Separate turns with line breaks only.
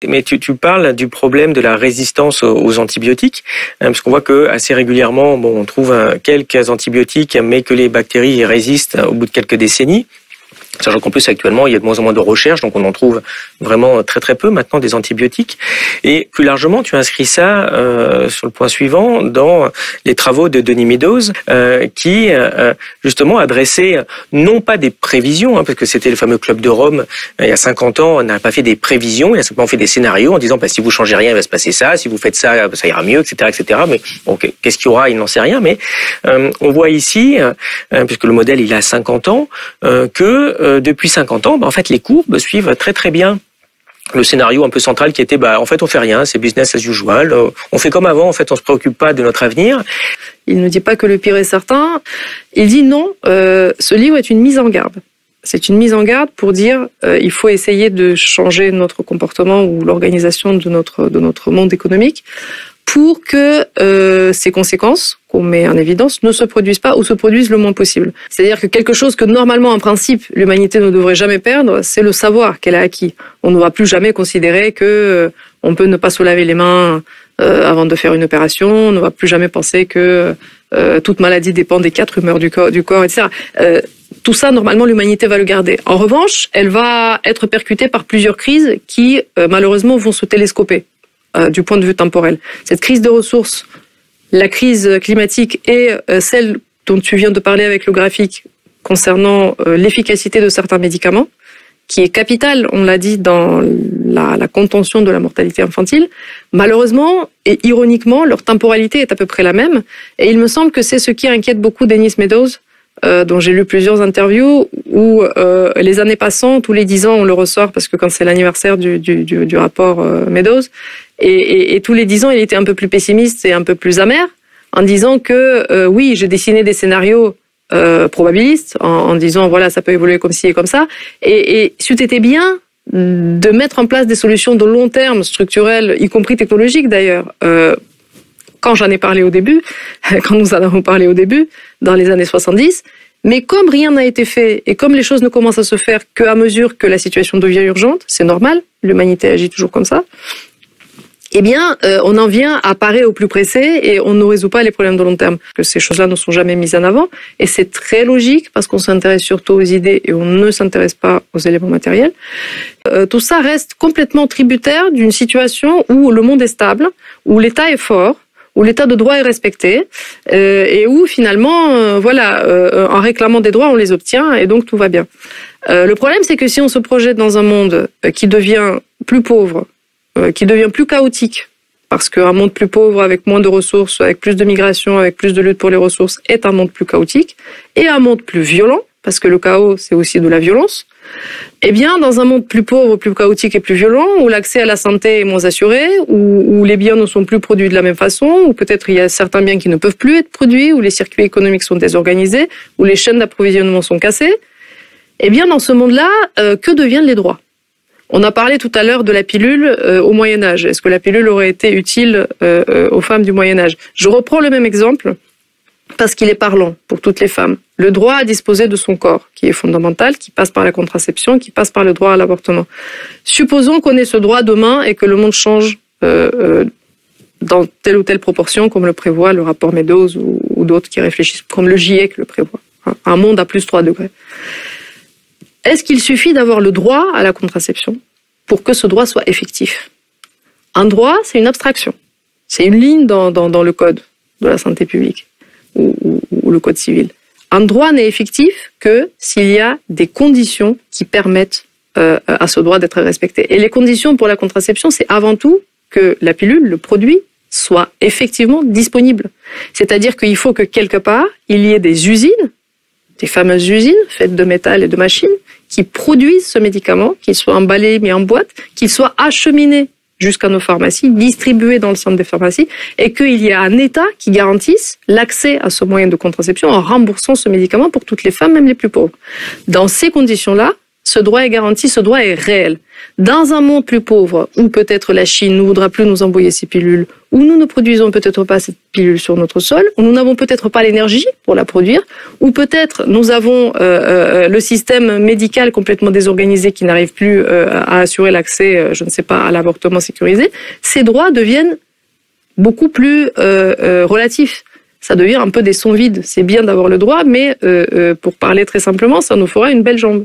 Mais tu parles du problème de la résistance aux antibiotiques, parce qu'on voit que assez régulièrement, on trouve quelques antibiotiques, mais que les bactéries résistent au bout de quelques décennies. Sachant qu'en plus, actuellement, il y a de moins en moins de recherches, donc on en trouve vraiment très très peu maintenant des antibiotiques. Et plus largement, tu inscris ça sur le point suivant dans les travaux de Denis Meadows, qui justement adressait non pas des prévisions, parce que c'était le fameux Club de Rome il y a 50 ans, on n'a pas fait des prévisions, il a simplement fait des scénarios en disant si vous changez rien, il va se passer ça, si vous faites ça, ça ira mieux, etc., etc. Mais bon, qu'est-ce qu'il y aura, il n'en sait rien. Mais on voit ici, puisque le modèle il a 50 ans, que depuis 50 ans, en fait, les courbes suivent très très bien le scénario un peu central qui était en fait on fait rien, c'est business as usual, on fait comme avant, en fait on se préoccupe pas de notre avenir.
Il ne dit pas que le pire est certain, il dit non, ce livre est une mise en garde. C'est une mise en garde pour dire il faut essayer de changer notre comportement ou l'organisation de notre monde économique pour que ces conséquences qu'on met en évidence ne se produisent pas ou se produisent le moins possible. C'est-à-dire que quelque chose que normalement, en principe, l'humanité ne devrait jamais perdre, c'est le savoir qu'elle a acquis. On ne va plus jamais considérer que on peut ne pas se laver les mains avant de faire une opération. On ne va plus jamais penser que toute maladie dépend des 4 humeurs du corps, etc. Tout ça, normalement, l'humanité va le garder. En revanche, elle va être percutée par plusieurs crises qui, malheureusement, vont se télescoper du point de vue temporel. Cette crise de ressources, la crise climatique et celle dont tu viens de parler avec le graphique concernant l'efficacité de certains médicaments, qui est capitale, on l'a dit, dans la contention de la mortalité infantile, malheureusement et ironiquement, leur temporalité est à peu près la même. Et il me semble que c'est ce qui inquiète beaucoup Denis Meadows, dont j'ai lu plusieurs interviews, où les années passant, tous les 10 ans, on le ressort, parce que quand c'est l'anniversaire du rapport Meadows, et tous les 10 ans, il était un peu plus pessimiste et un peu plus amer, en disant que oui, j'ai dessiné des scénarios probabilistes, en disant voilà, ça peut évoluer comme ci et comme ça, et c'eût été bien de mettre en place des solutions de long terme, structurelles, y compris technologiques d'ailleurs. Quand j'en ai parlé au début, quand nous en avons parlé au début, dans les années 70, mais comme rien n'a été fait et comme les choses ne commencent à se faire qu'à mesure que la situation devient urgente, c'est normal, l'humanité agit toujours comme ça, eh bien, on en vient à parer au plus pressé et on ne résout pas les problèmes de long terme. Que ces choses-là ne sont jamais mises en avant et c'est très logique parce qu'on s'intéresse surtout aux idées et on ne s'intéresse pas aux éléments matériels. Tout ça reste complètement tributaire d'une situation où le monde est stable, où l'État est fort, où l'état de droit est respecté et où finalement, en réclamant des droits, on les obtient et donc tout va bien. Le problème, c'est que si on se projette dans un monde qui devient plus pauvre, qui devient plus chaotique, parce qu'un monde plus pauvre, avec moins de ressources, avec plus de migration, avec plus de lutte pour les ressources, est un monde plus chaotique, et un monde plus violent, parce que le chaos, c'est aussi de la violence, eh bien, dans un monde plus pauvre, plus chaotique et plus violent, où l'accès à la santé est moins assuré, où les biens ne sont plus produits de la même façon, où peut-être il y a certains biens qui ne peuvent plus être produits, où les circuits économiques sont désorganisés, où les chaînes d'approvisionnement sont cassées, eh bien, dans ce monde-là, que deviennent les droits ? On a parlé tout à l'heure de la pilule au Moyen-Âge. Est-ce que la pilule aurait été utile aux femmes du Moyen-Âge ? Je reprends le même exemple parce qu'il est parlant pour toutes les femmes. Le droit à disposer de son corps, qui est fondamental, qui passe par la contraception, qui passe par le droit à l'avortement. Supposons qu'on ait ce droit demain et que le monde change dans telle ou telle proportion, comme le prévoit le rapport Meadows ou d'autres qui réfléchissent, comme le GIEC le prévoit. Un monde à plus 3 degrés. Est-ce qu'il suffit d'avoir le droit à la contraception pour que ce droit soit effectif ? Un droit, c'est une abstraction. C'est une ligne dans le code de la santé publique ou le code civil. Un droit n'est effectif que s'il y a des conditions qui permettent à ce droit d'être respecté. Et les conditions pour la contraception, c'est avant tout que la pilule, le produit, soit effectivement disponible. C'est-à-dire qu'il faut que quelque part, il y ait des usines, des fameuses usines faites de métal et de machines, qui produisent ce médicament, qu'il soit emballé, mis en boîte, qu'il soit acheminé jusqu'à nos pharmacies, distribué dans le centre des pharmacies, et qu'il y ait un État qui garantisse l'accès à ce moyen de contraception en remboursant ce médicament pour toutes les femmes, même les plus pauvres. Dans ces conditions-là, ce droit est garanti, ce droit est réel. Dans un monde plus pauvre, où peut-être la Chine ne voudra plus nous envoyer ces pilules, où nous ne produisons peut-être pas cette pilule sur notre sol, où nous n'avons peut-être pas l'énergie pour la produire, où peut-être nous avons le système médical complètement désorganisé qui n'arrive plus à assurer l'accès, je ne sais pas, à l'avortement sécurisé, ces droits deviennent beaucoup plus relatifs. Ça devient un peu des sons vides. C'est bien d'avoir le droit, mais pour parler très simplement, ça nous fera une belle jambe.